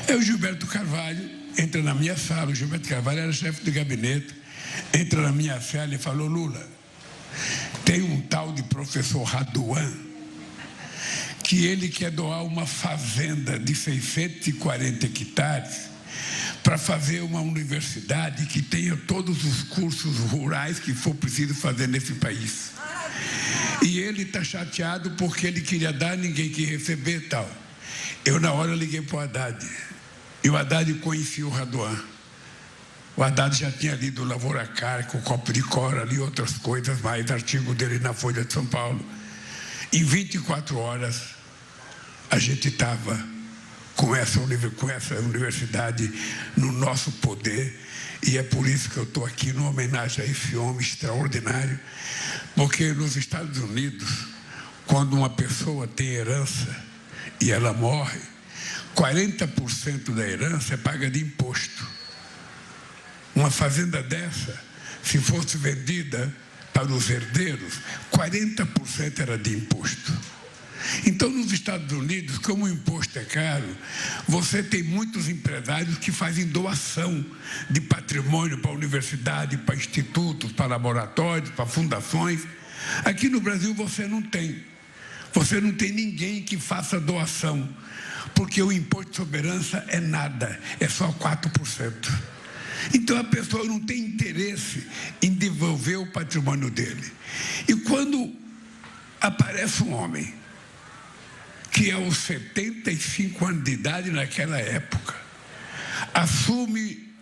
O Gilberto Carvalho entra na minha sala, o Gilberto Carvalho era chefe de gabinete, entra na minha sala e falou: Lula, tem um tal de professor Raduan que ele quer doar uma fazenda de 640 hectares para fazer uma universidade que tenha todos os cursos rurais que for preciso fazer nesse país. E ele está chateado porque ele queria dar, ninguém quer receber e tal. Eu, na hora, liguei para o Haddad. E o Haddad conhecia o Raduan. O Haddad já tinha lido o Lavoura Carca, o Copo de Cora, ali outras coisas mais, artigo dele na Folha de São Paulo. Em 24 horas, a gente estava com essa universidade no nosso poder, e é por isso que eu estou aqui numa homenagem a esse homem extraordinário, porque nos Estados Unidos, quando uma pessoa tem herança e ela morre, 40% da herança é paga de imposto. Uma fazenda dessa, se fosse vendida para os herdeiros, 40% era de imposto. Então, nos Estados Unidos, como o imposto é caro, você tem muitos empresários que fazem doação de patrimônio para a universidade, para institutos, para laboratórios, para fundações. Aqui no Brasil você não tem. Você não tem ninguém que faça doação, porque o imposto sobre herança é nada, é só 4%. Então a pessoa não tem interesse em devolver o patrimônio dele. E quando aparece um homem que aos 75 anos de idade naquela época assume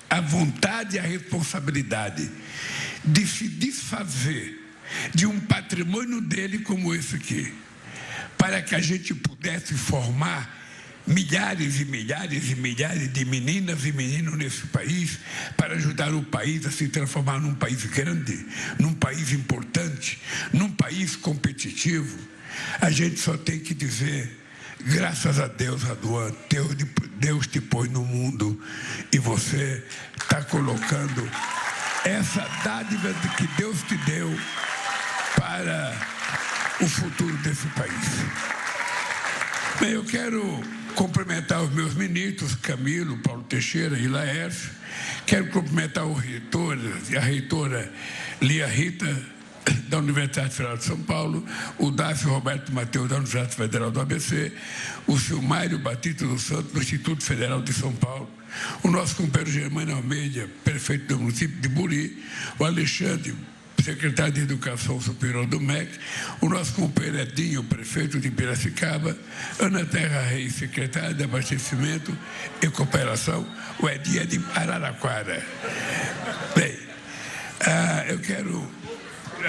a vontade e a responsabilidade de se desfazer de um patrimônio dele como esse aqui, para que a gente pudesse formar milhares e milhares e milhares de meninas e meninos nesse país, para ajudar o país a se transformar num país grande, num país importante, num país competitivo. A gente só tem que dizer: graças a Deus, Raduan, Deus te pôs no mundo e você está colocando essa dádiva que Deus te deu para o futuro desse país. Bem, eu quero cumprimentar os meus ministros, Camilo, Paulo Teixeira e Laércio. Quero cumprimentar o reitor e a reitora Lia Rita, da Universidade Federal de São Paulo, o Dácio Roberto Mateus, da Universidade Federal do ABC, o Silmário Batista dos Santos, do Instituto Federal de São Paulo, o nosso companheiro Germano Almeida, prefeito do município de Buri, o Alexandre, secretário de Educação Superior do MEC, o nosso companheiro Edinho, prefeito de Piracicaba, Ana Terra Reis, secretária de Abastecimento e Cooperação, o Edinho é de Araraquara. Bem, eu quero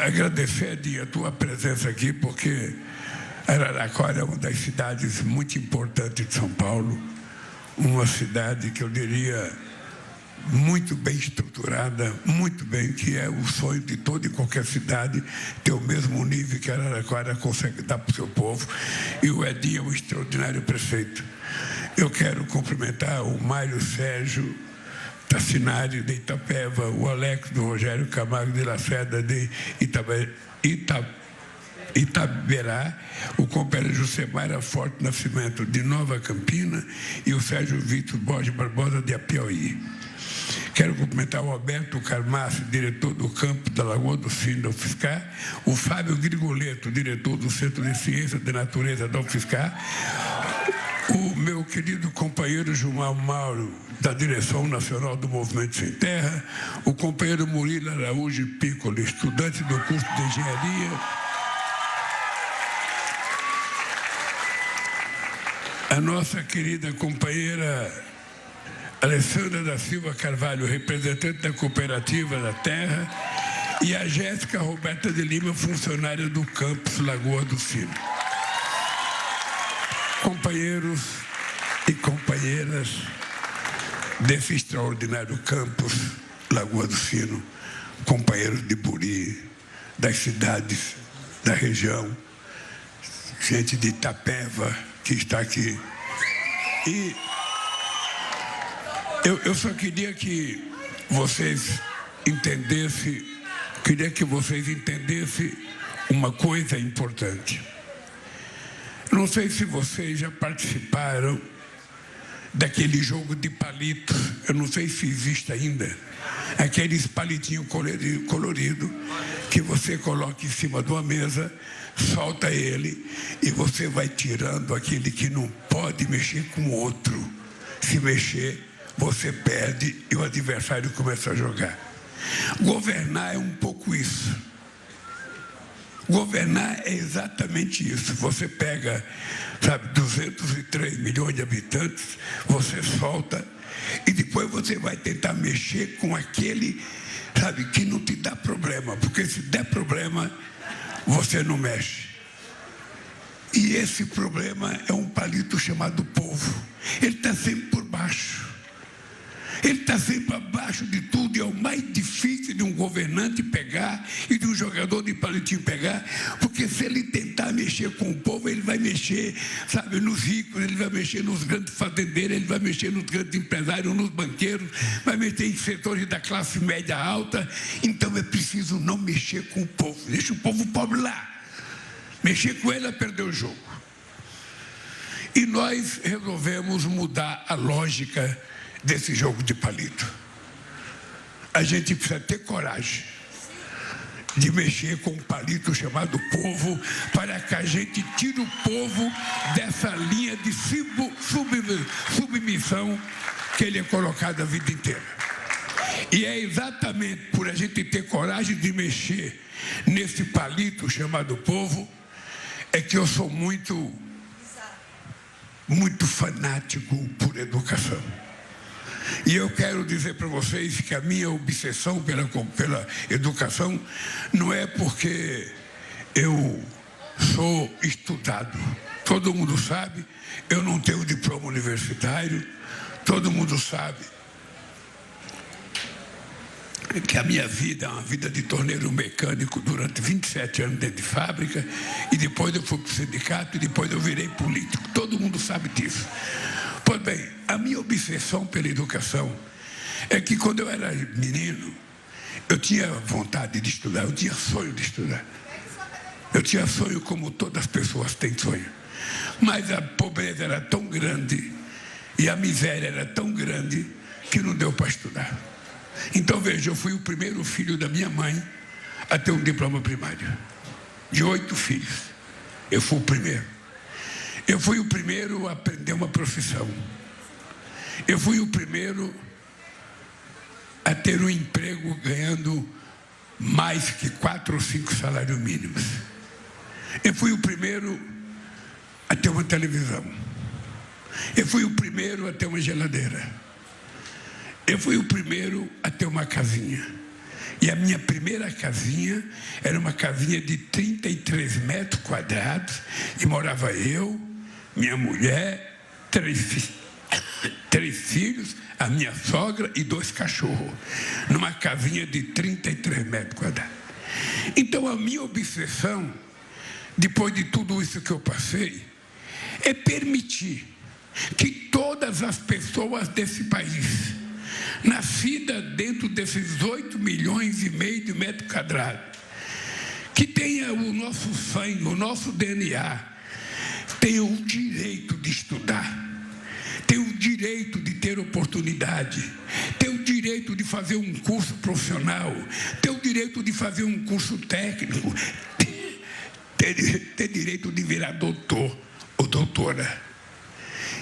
agradecer, Edinho, a tua presença aqui, porque Araraquara é uma das cidades muito importantes de São Paulo, uma cidade que eu diria muito bem estruturada, muito bem, que é o sonho de toda e qualquer cidade ter o mesmo nível que Araraquara consegue dar para o seu povo, e o Edinho é um extraordinário prefeito. Eu quero cumprimentar o Mário Sérgio Tassinari, de Itapeva, o Alex do Rogério Camargo de Lacerda, de Itaberá, o companheiro Josemar Forte Nascimento, de Nova Campina, e o Sérgio Vitor Borges Barbosa, de Apiauí. Quero cumprimentar o Alberto Carmassi, diretor do campo da Lagoa do Sino da UFSCar, o Fábio Grigoleto, diretor do Centro de Ciência da Natureza da UFSCar, o meu querido companheiro Gilmar Mauro, da Direção Nacional do Movimento Sem Terra, o companheiro Murilo Araújo Piccoli, estudante do curso de Engenharia, a nossa querida companheira Alessandra da Silva Carvalho, representante da Cooperativa da Terra, e a Jéssica Roberta de Lima, funcionária do campus Lagoa do Sino. Companheiros e companheiras desse extraordinário campus Lagoa do Sino, companheiros de Buri, das cidades da região, gente de Itapeva que está aqui. E eu só queria que vocês entendessem, uma coisa importante. Não sei se vocês já participaram daquele jogo de palito, eu não sei se existe ainda, aqueles palitinhos coloridos que você coloca em cima de uma mesa, solta ele e você vai tirando aquele que não pode mexer com o outro. Se mexer, você perde e o adversário começa a jogar. Governar é um pouco isso. Governar é exatamente isso. Você pega, 203 milhões de habitantes, você solta e depois você vai tentar mexer com aquele, que não te dá problema, porque se der problema, você não mexe. E esse problema é um palito chamado povo. Ele está sempre por baixo. Ele está sempre abaixo de tudo, e é o mais difícil de um governante pegar e de um jogador de palitinho pegar, porque se ele tentar mexer com o povo, ele vai mexer, nos ricos, ele vai mexer nos grandes fazendeiros, ele vai mexer nos grandes empresários, nos banqueiros, vai mexer em setores da classe média alta. Então é preciso não mexer com o povo, deixa o povo pobre lá. Mexer com ele é perder o jogo. E nós resolvemos mudar a lógica desse jogo de palito. A gente precisa ter coragem de mexer com um palito chamado povo, para que a gente tire o povo dessa linha de submissão que ele é colocado a vida inteira. E é exatamente por a gente ter coragem de mexer nesse palito chamado povo, é que eu sou muito fanático por educação. E eu quero dizer para vocês que a minha obsessão pela educação não é porque eu sou estudado. Todo mundo sabe, eu não tenho diploma universitário, todo mundo sabe que a minha vida é uma vida de torneiro mecânico durante 27 anos dentro de fábrica, e depois eu fui para o sindicato e depois eu virei político. Todo mundo sabe disso. Pois bem, a minha obsessão pela educação é que quando eu era menino, eu tinha vontade de estudar, eu tinha sonho de estudar. Eu tinha sonho como todas as pessoas têm sonho. Mas a pobreza era tão grande e a miséria era tão grande que não deu para estudar. Então, veja, eu fui o primeiro filho da minha mãe a ter um diploma primário. De 8 filhos, eu fui o primeiro. Eu fui o primeiro a aprender uma profissão. Eu fui o primeiro a ter um emprego ganhando mais que 4 ou 5 salários mínimos. Eu fui o primeiro a ter uma televisão. Eu fui o primeiro a ter uma geladeira. Eu fui o primeiro a ter uma casinha. E a minha primeira casinha era uma casinha de 33 metros quadrados, e morava eu, minha mulher, 3 filhos, a minha sogra e 2 cachorros, numa casinha de 33 metros quadrados. Então a minha obsessão, depois de tudo isso que eu passei, é permitir que todas as pessoas desse país, nascida dentro desses 8,5 milhões de metros quadrados, que tenha o nosso sangue, o nosso DNA, tenha o direito de estudar, tem o direito de ter oportunidade, tem o direito de fazer um curso profissional, tem o direito de fazer um curso técnico, ter direito de virar doutor ou doutora.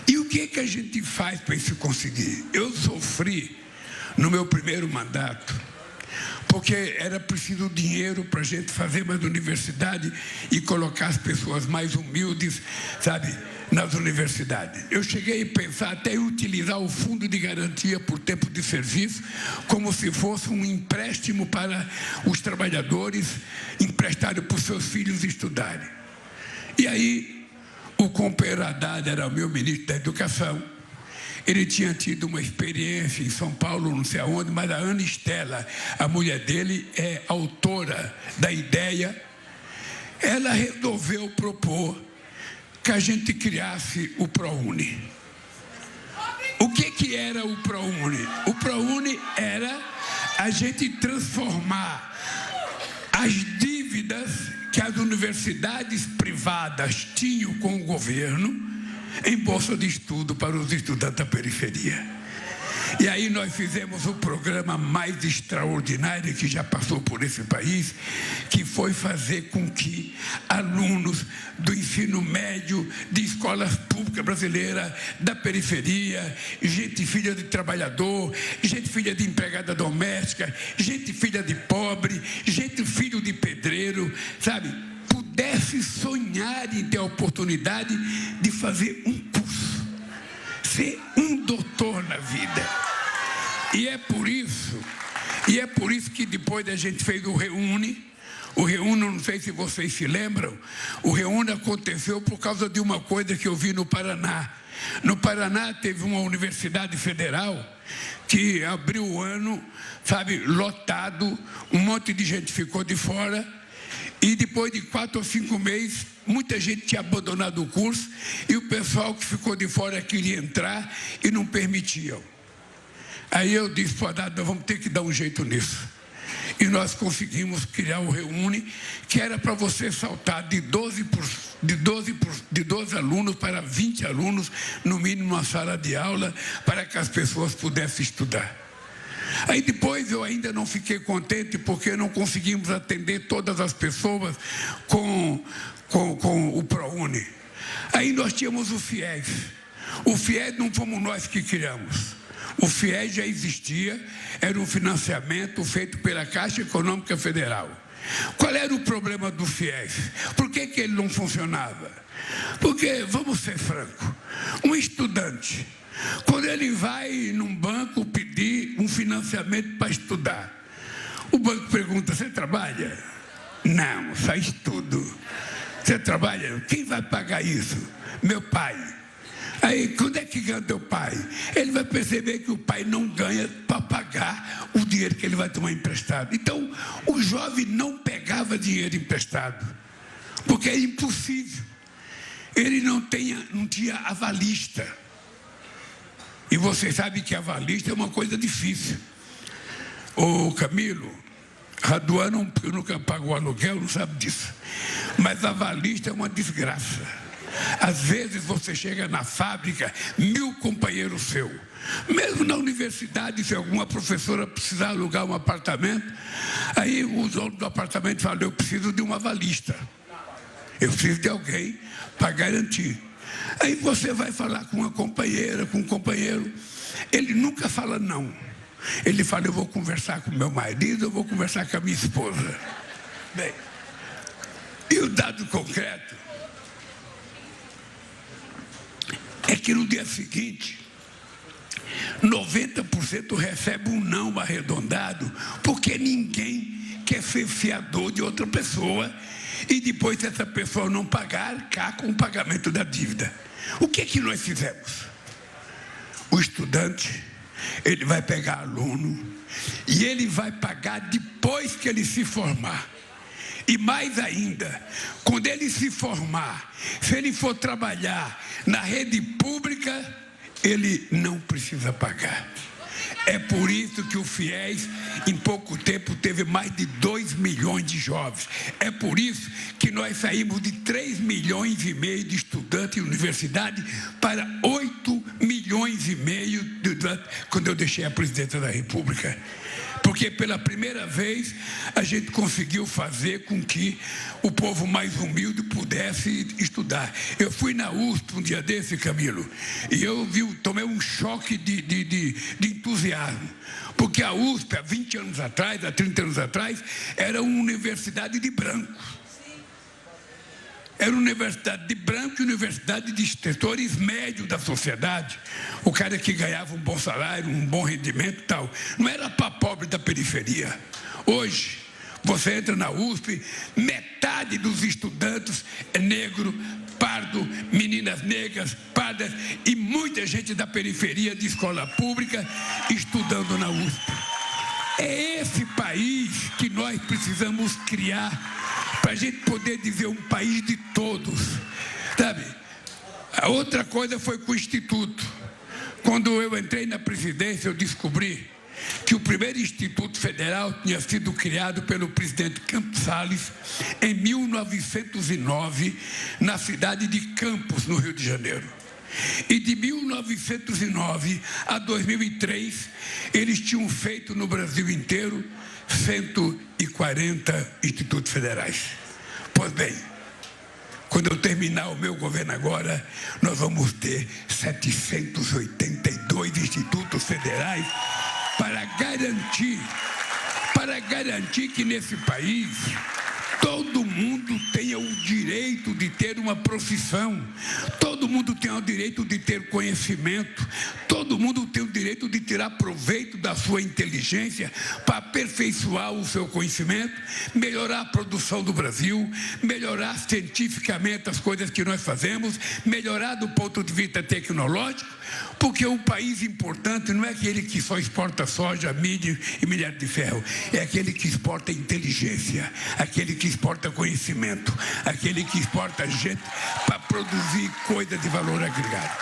E o que a gente faz para isso conseguir? Eu sofri no meu primeiro mandato, porque era preciso dinheiro para a gente fazer mais universidade e colocar as pessoas mais humildes, nas universidades. Eu cheguei a pensar até em utilizar o fundo de garantia por tempo de serviço como se fosse um empréstimo para os trabalhadores emprestarem para os seus filhos estudarem. E aí, o companheiro Haddad era o meu ministro da Educação. Ele tinha tido uma experiência em São Paulo, não sei aonde, mas a Ana Estela, a mulher dele, é autora da ideia. Ela resolveu propor que a gente criasse o ProUni. O que era o ProUni? O ProUni era a gente transformar as dívidas que as universidades privadas tinham com o governo em bolsa de estudo para os estudantes da periferia. E aí nós fizemos o programa mais extraordinário que já passou por esse país, que foi fazer com que alunos do ensino médio, de escolas públicas brasileiras, da periferia, gente filha de trabalhador, gente filha de empregada doméstica, gente filha de pobre, gente filho de pedreiro, sabe, pudesse sonhar em ter a oportunidade de fazer um curso, ser um doutor na vida. E é por isso que depois a gente fez o Reúne. O Reúne, não sei se vocês se lembram, o Reúne aconteceu por causa de uma coisa que eu vi no Paraná. No Paraná teve uma universidade federal que abriu o ano, sabe, lotado, um monte de gente ficou de fora. E depois de 4 ou 5 meses, muita gente tinha abandonado o curso e o pessoal que ficou de fora queria entrar e não permitiam. Aí eu disse para o Haddad, nós vamos ter que dar um jeito nisso. E nós conseguimos criar o Reúne, que era para você saltar de 12 alunos para 20 alunos, no mínimo numa sala de aula, para que as pessoas pudessem estudar. Aí depois eu ainda não fiquei contente, porque não conseguimos atender todas as pessoas com o ProUni. Aí nós tínhamos o FIES. O FIES não fomos nós que criamos. O FIES já existia, era um financiamento feito pela Caixa Econômica Federal. Qual era o problema do FIES? Por que ele não funcionava? Porque, vamos ser francos, um estudante, quando ele vai num banco pedir um financiamento para estudar, o banco pergunta, você trabalha? Não, só estudo. Você trabalha? Quem vai pagar isso? Meu pai. Aí, quando é que ganha teu pai? Ele vai perceber que o pai não ganha para pagar o dinheiro que ele vai tomar emprestado. Então, o jovem não pegava dinheiro emprestado, porque é impossível. Ele não tinha avalista. E você sabe que avalista é uma coisa difícil. Ô Camilo, Raduan nunca pagou aluguel, não sabe disso. Mas avalista é uma desgraça. Às vezes você chega na fábrica, 1000 companheiros seus. Mesmo na universidade, se alguma professora precisar alugar um apartamento, aí o dono do apartamento fala, eu preciso de um avalista. Eu preciso de alguém para garantir. Aí você vai falar com uma companheira, com um companheiro, ele nunca fala não. Ele fala, eu vou conversar com meu marido, eu vou conversar com a minha esposa. Bem, e o dado concreto é que no dia seguinte, 90% recebe um não arredondado, porque ninguém quer ser fiador de outra pessoa e depois, se essa pessoa não pagar, cá com o pagamento da dívida. O que nós fizemos? O estudante, ele vai pegar aluno e ele vai pagar depois que ele se formar. E mais ainda, quando ele se formar, se ele for trabalhar na rede pública, ele não precisa pagar. É por isso que o FIES, em pouco tempo, teve mais de 2 milhões de jovens. É por isso que nós saímos de 3,5 milhões de estudantes em universidade para 8,5 milhões quando eu deixei a presidência da República. Porque pela primeira vez a gente conseguiu fazer com que o povo mais humilde pudesse estudar. Eu fui na USP um dia desse, Camilo, e eu tomei um choque de entusiasmo. Porque a USP, há 20 anos atrás, há 30 anos atrás, era uma universidade de brancos. Era uma universidade de branco e universidade de setores médios da sociedade. O cara que ganhava um bom salário, um bom rendimento e tal. Não era para pobre da periferia. Hoje, você entra na USP, metade dos estudantes é negro, pardo, meninas negras, pardas e muita gente da periferia de escola pública estudando na USP. É esse país que nós precisamos criar para a gente poder dizer um país de todos, sabe? A outra coisa foi com o Instituto. Quando eu entrei na presidência, eu descobri que o primeiro Instituto Federal tinha sido criado pelo presidente Campos Salles em 1909, na cidade de Campos, no Rio de Janeiro. E de 1909 a 2003, eles tinham feito no Brasil inteiro 140 institutos federais. Pois bem, quando eu terminar o meu governo agora, nós vamos ter 782 institutos federais para garantir que nesse país todo mundo tenha o direito de ter uma profissão, todo mundo tenha o direito de ter conhecimento, todo mundo tem o direito de tirar proveito da sua inteligência para aperfeiçoar o seu conhecimento, melhorar a produção do Brasil, melhorar cientificamente as coisas que nós fazemos, melhorar do ponto de vista tecnológico, porque um país importante não é aquele que só exporta soja, milho e minério de ferro, é aquele que exporta inteligência, aquele que exporta conhecimento, aquele que exporta gente para produzir coisa de valor agregado.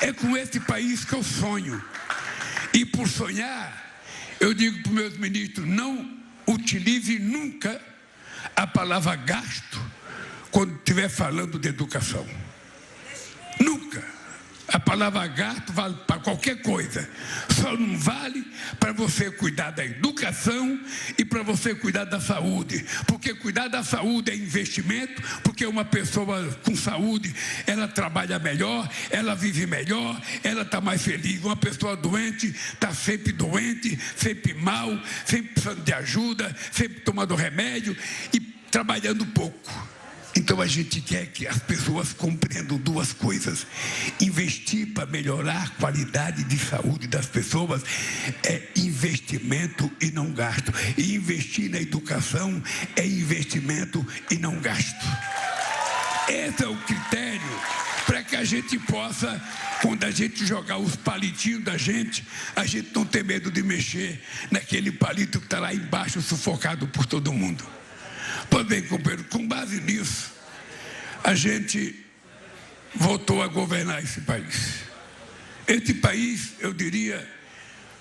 É com esse país que eu sonho. E por sonhar, eu digo para os meus ministros, não utilize nunca a palavra gasto quando estiver falando de educação. Nunca. A palavra gasto vale para qualquer coisa, só não vale para você cuidar da educação e para você cuidar da saúde, porque cuidar da saúde é investimento, porque uma pessoa com saúde, ela trabalha melhor, ela vive melhor, ela está mais feliz. Uma pessoa doente está sempre doente, sempre mal, sempre precisando de ajuda, sempre tomando remédio e trabalhando pouco. Então a gente quer que as pessoas compreendam duas coisas. Investir para melhorar a qualidade de saúde das pessoas é investimento e não gasto. E investir na educação é investimento e não gasto. Esse é o critério para que a gente possa, quando a gente jogar os palitinhos da gente, a gente não ter medo de mexer naquele palito que está lá embaixo sufocado por todo mundo. Pois bem, companheiro, com base nisso, a gente voltou a governar esse país. Esse país, eu diria,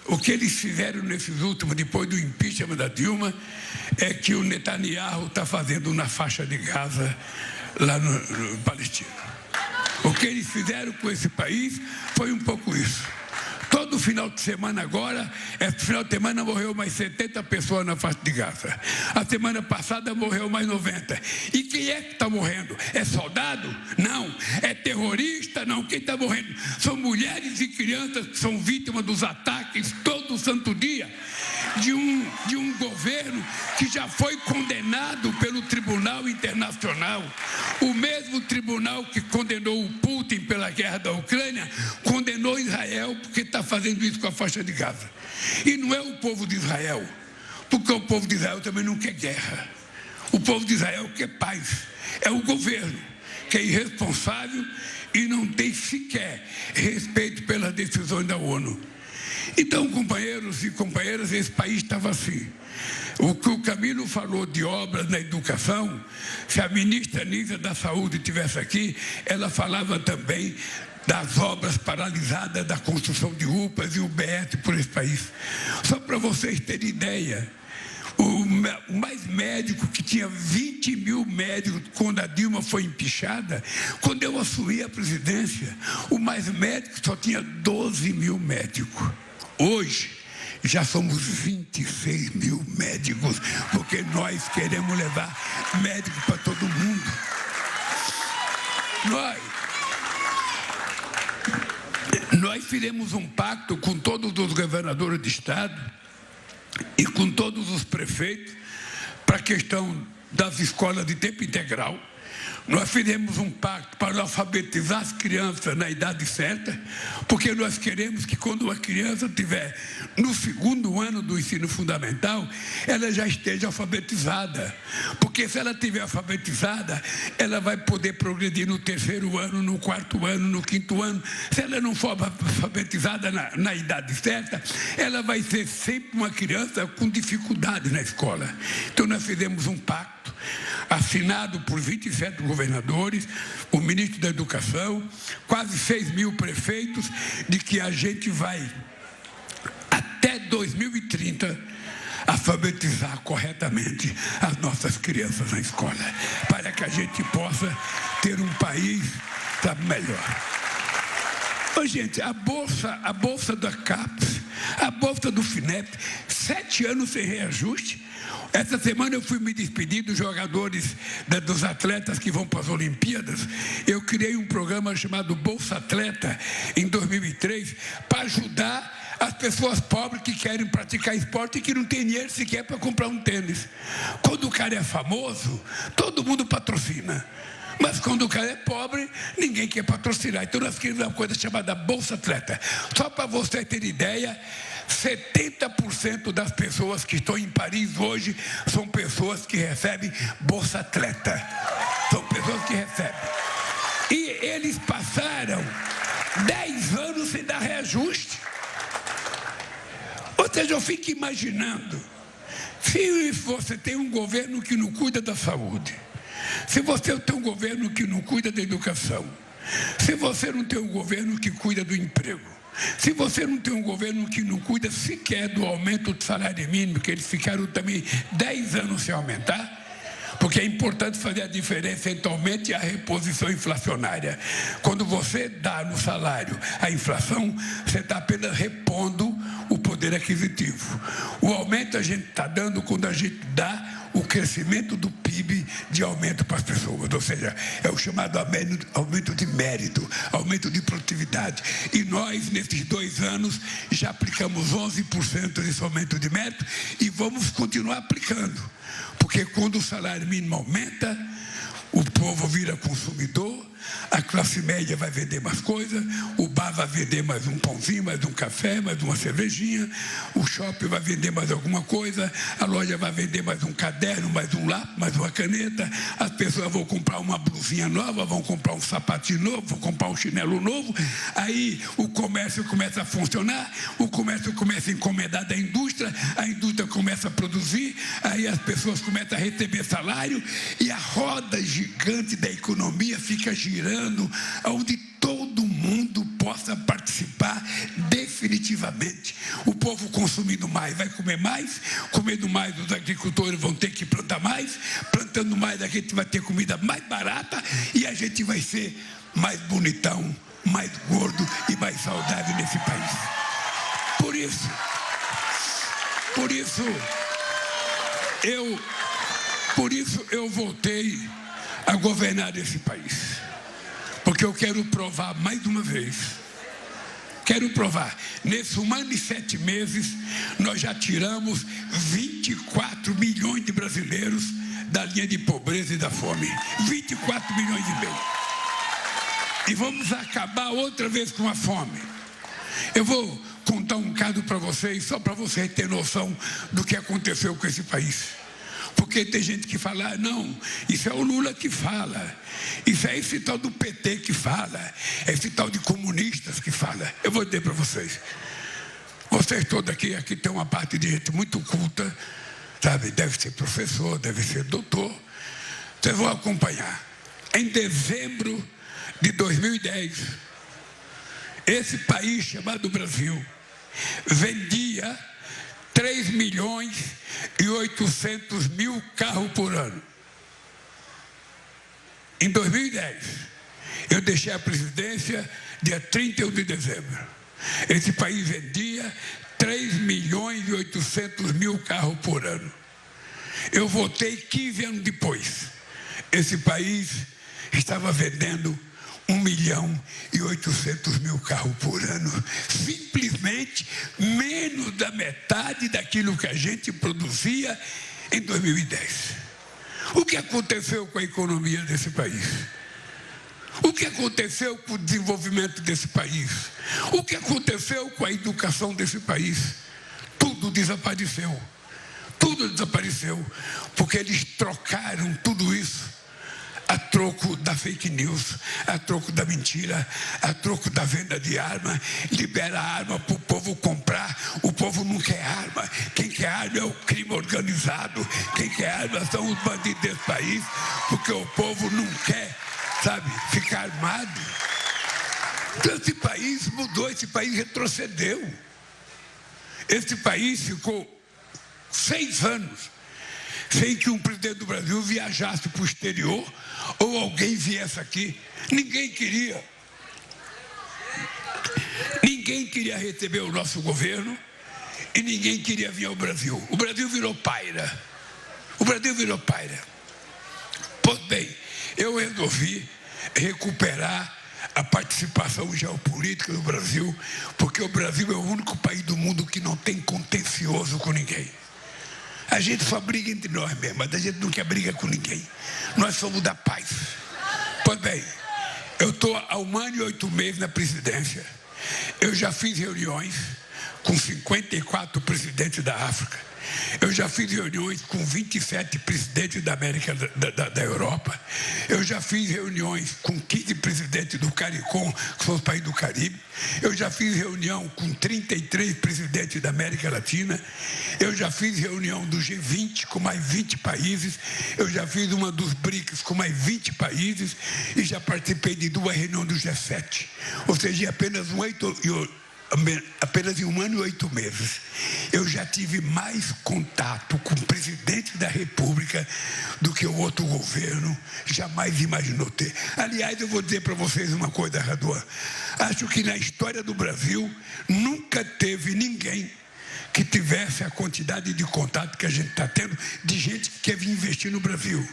o que eles fizeram nesses últimos, depois do impeachment da Dilma, é que o Netanyahu está fazendo na faixa de Gaza, lá no Palestina. O que eles fizeram com esse país foi um pouco isso. Todo final de semana agora, esse final de semana morreu mais 70 pessoas na faixa de Gaza. A semana passada morreu mais 90. E quem é que está morrendo? É soldado? Não. É terrorista? Não. Quem está morrendo? São mulheres e crianças que são vítimas dos ataques todo santo dia de um governo que já foi condenado pelo Tribunal Internacional. O mesmo tribunal que condenou o Putin pela guerra da Ucrânia, condenou Israel porque está fazendo isso com a faixa de Gaza. E não é o povo de Israel, porque o povo de Israel também não quer guerra. O povo de Israel quer paz. É o governo que é irresponsável e não tem sequer respeito pelas decisões da ONU. Então, companheiros e companheiras, esse país estava assim. O que o Camilo falou de obras na educação, se a ministra Nízia da Saúde estivesse aqui, ela falava também das obras paralisadas da construção de UPAs e UBS por esse país. Só para vocês terem ideia, o mais médico, que tinha 20 mil médicos quando a Dilma foi empichada, quando eu assumi a presidência, o mais médico só tinha 12 mil médicos. Hoje, já somos 26 mil médicos, porque nós queremos levar médico para todo mundo. Nós fizemos um pacto com todos os governadores de estado e com todos os prefeitos para a questão das escolas de tempo integral. Nós fizemos um pacto para alfabetizar as crianças na idade certa, porque nós queremos que quando uma criança estiver no segundo ano do ensino fundamental, ela já esteja alfabetizada. Porque se ela estiver alfabetizada, ela vai poder progredir no terceiro ano, no quarto ano, no quinto ano. Se ela não for alfabetizada na idade certa, ela vai ser sempre uma criança com dificuldade na escola. Então nós fizemos um pacto assinado por 27 governadores, o ministro da Educação, quase 6 mil prefeitos, de que a gente vai, até 2030, alfabetizar corretamente as nossas crianças na escola, para que a gente possa ter um país melhor. Ô, gente, a bolsa da CAPES, a bolsa do FINEP, 7 anos sem reajuste. Essa semana eu fui me despedir dos jogadores, dos atletas que vão para as Olimpíadas. Eu criei um programa chamado Bolsa Atleta, em 2003, para ajudar as pessoas pobres que querem praticar esporte e que não têm dinheiro sequer para comprar um tênis. Quando o cara é famoso, todo mundo patrocina. Mas quando o cara é pobre, ninguém quer patrocinar. Então nós criamos uma coisa chamada Bolsa Atleta. Só para você ter ideia, 70% das pessoas que estão em Paris hoje são pessoas que recebem Bolsa Atleta. São pessoas que recebem. E eles passaram 10 anos sem dar reajuste. Ou seja, eu fico imaginando, se você tem um governo que não cuida da saúde, se você tem um governo que não cuida da educação, se você não tem um governo que cuida do emprego, se você não tem um governo que não cuida sequer do aumento do salário mínimo, que eles ficaram também 10 anos sem aumentar, porque é importante fazer a diferença entre o aumento e a reposição inflacionária. Quando você dá no salário a inflação, você está apenas repondo o poder aquisitivo. O aumento a gente está dando quando a gente dá o crescimento do PIB de aumento para as pessoas, ou seja, é o chamado aumento de mérito, aumento de produtividade. E nós, nesses 2 anos, já aplicamos 11% desse aumento de mérito e vamos continuar aplicando, porque quando o salário mínimo aumenta, o povo vira consumidor, a classe média vai vender mais coisas, o bar vai vender mais um pãozinho, mais um café, mais uma cervejinha, o shopping vai vender mais alguma coisa, a loja vai vender mais um caderno, mais um lápis, mais uma caneta, as pessoas vão comprar uma blusinha nova, vão comprar um sapatinho novo, vão comprar um chinelo novo, aí o comércio começa a funcionar, o comércio começa a encomendar da indústria, a indústria começa a produzir, aí as pessoas começam a receber salário e a roda gigante da economia fica girando, onde todo mundo possa participar definitivamente. O povo consumindo mais vai comer mais, comendo mais os agricultores vão ter que plantar mais, plantando mais a gente vai ter comida mais barata e a gente vai ser mais bonitão, mais gordo e mais saudável nesse país. Por isso eu voltei a governar esse país. Porque eu quero provar mais uma vez. Quero provar. Nesse 1 ano e 7 meses, nós já tiramos 24 milhões de brasileiros da linha de pobreza e da fome. 24 milhões e meio. E vamos acabar outra vez com a fome. Eu vou contar um caso para vocês, só para vocês terem noção do que aconteceu com esse país. Porque tem gente que fala, não, isso é o Lula que fala, isso é esse tal do PT que fala, é esse tal de comunistas que fala. Eu vou dizer para vocês todos aqui tem uma parte de gente muito culta, sabe, deve ser professor, deve ser doutor, vocês vão acompanhar. Em dezembro de 2010, esse país chamado Brasil vendia 3.800.000 carros por ano. Em 2010, eu deixei a presidência dia 31 de dezembro. Esse país vendia 3.800.000 carros por ano. Eu votei 15 anos depois. Esse país estava vendendo 1.800.000 carros por ano, simplesmente menos da metade daquilo que a gente produzia em 2010. O que aconteceu com a economia desse país? O que aconteceu com o desenvolvimento desse país? O que aconteceu com a educação desse país? Tudo desapareceu. Tudo desapareceu, porque eles trocaram tudo isso a troco da fake news, a troco da mentira, a troco da venda de arma. Libera a arma para o povo comprar. O povo não quer arma. Quem quer arma é o crime organizado. Quem quer arma são os bandidos desse país, porque o povo não quer, sabe, ficar armado. Então esse país mudou, esse país retrocedeu. Esse país ficou 6 anos sem que um presidente do Brasil viajasse para o exterior ou alguém viesse aqui. Ninguém queria. ninguém queria receber o nosso governo e ninguém queria vir ao Brasil. O Brasil virou paira. O Brasil virou paira. Pois bem, eu resolvi recuperar a participação geopolítica do Brasil, porque o Brasil é o único país do mundo que não tem contencioso com ninguém. A gente só briga entre nós mesmo, mas a gente não quer briga com ninguém. Nós somos da paz. Pois bem, eu estou há 1 ano e 8 meses na presidência. Eu já fiz reuniões com 54 presidentes da África. Eu já fiz reuniões com 27 presidentes da América da Europa. Eu já fiz reuniões com 15 presidentes do CARICOM, que são os países do Caribe. Eu já fiz reunião com 33 presidentes da América Latina. Eu já fiz reunião do G20 com mais 20 países. Eu já fiz uma dos BRICS com mais 20 países. E já participei de 2 reuniões do G7. Ou seja, apenas em 1 ano e 8 meses, eu já tive mais contato com o presidente da República do que o outro governo jamais imaginou ter. Aliás, eu vou dizer para vocês uma coisa, Raduan. Acho que na história do Brasil nunca teve ninguém que tivesse a quantidade de contato que a gente está tendo de gente que quer vir investir no Brasil.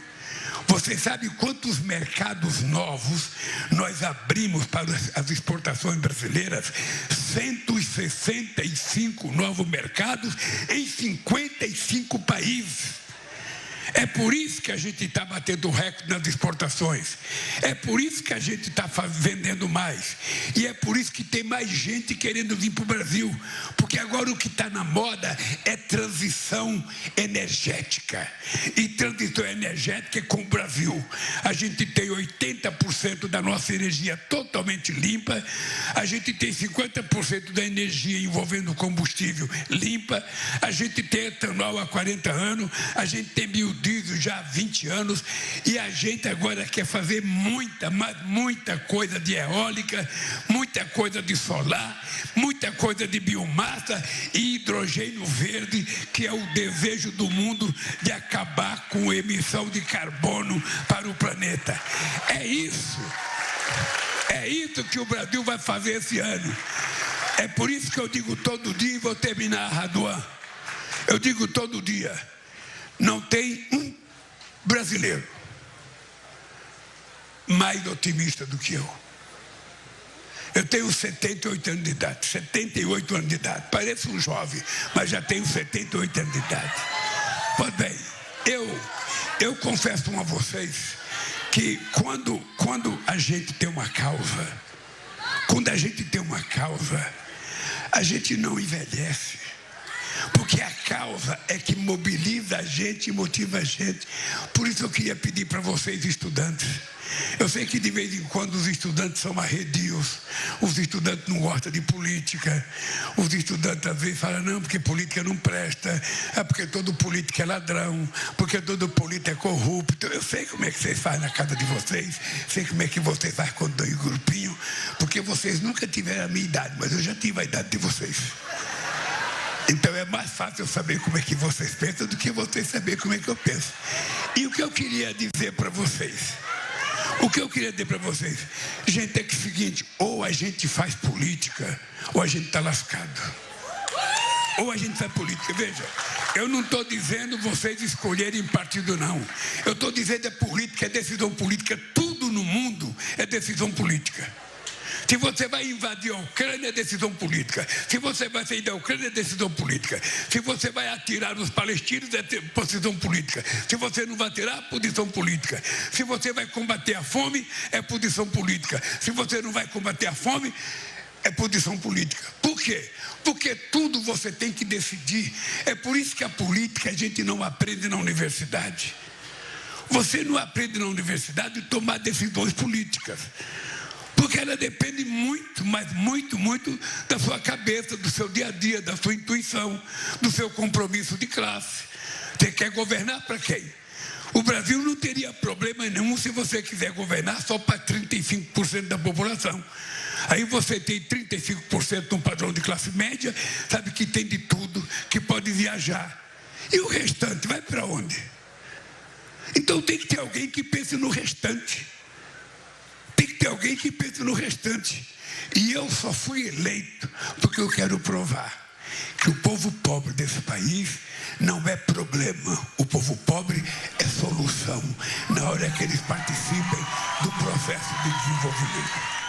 Você sabe quantos mercados novos nós abrimos para as exportações brasileiras? 165 novos mercados em 55 países. É por isso que a gente está batendo recorde nas exportações. É por isso que a gente está vendendo mais. E é por isso que tem mais gente querendo vir para o Brasil. Porque agora o que está na moda é transição energética. E transição energética é com o Brasil. A gente tem 80% da nossa energia totalmente limpa. A gente tem 50% da energia envolvendo combustível limpa. A gente tem etanol há 40 anos. A gente tem biodiesel já há 20 anos, e a gente agora quer fazer muita coisa de eólica, muita coisa de solar, muita coisa de biomassa e hidrogênio verde, que é o desejo do mundo de acabar com a emissão de carbono para o planeta. É isso que o Brasil vai fazer esse ano. É por isso que eu digo todo dia, e vou terminar, Raduan. Eu digo todo dia, não tem um brasileiro mais otimista do que eu. Eu tenho 78 anos de idade, 78 anos de idade. Pareço um jovem, mas já tenho 78 anos de idade. Pois bem, eu confesso a vocês que quando a gente tem uma causa, a gente não envelhece. Porque a causa é que mobiliza a gente e motiva a gente. Por isso eu queria pedir para vocês, estudantes. Eu sei que de vez em quando os estudantes são arredios. Os estudantes não gostam de política. Os estudantes às vezes falam, não, porque política não presta. É porque todo político é ladrão. Porque todo político é corrupto. Eu sei como é que vocês fazem na casa de vocês. Sei como é que vocês fazem quando dão em grupinho. Porque vocês nunca tiveram a minha idade, mas eu já tive a idade de vocês. Então é mais fácil eu saber como é que vocês pensam do que vocês saber como é que eu penso. E o que eu queria dizer para vocês? Gente, é que é o seguinte, ou a gente faz política, ou a gente está lascado. Ou a gente faz política. Veja, eu não estou dizendo vocês escolherem partido, não. Eu estou dizendo política, é decisão política. Tudo no mundo é decisão política. Se você vai invadir a Ucrânia, é decisão política. Se você vai sair da Ucrânia, é decisão política. Se você vai atirar nos palestinos, é posição política. Se você não vai atirar, posição política. Se você vai combater a fome, é posição política. Se você não vai combater a fome, é posição política. Por quê? Porque tudo você tem que decidir. É por isso que a política a gente não aprende na universidade. Você não aprende na universidade a tomar decisões políticas. Porque ela depende muito, mas muito da sua cabeça, do seu dia a dia, da sua intuição, do seu compromisso de classe. Você quer governar para quem? O Brasil não teria problema nenhum se você quiser governar só para 35% da população. Aí você tem 35% de um padrão de classe média, sabe que tem de tudo, que pode viajar. E o restante vai para onde? Então tem que ter alguém que pense no restante. Tem que ter alguém que pense no restante. E eu só fui eleito porque eu quero provar que o povo pobre desse país não é problema. O povo pobre é solução na hora que eles participem do processo de desenvolvimento.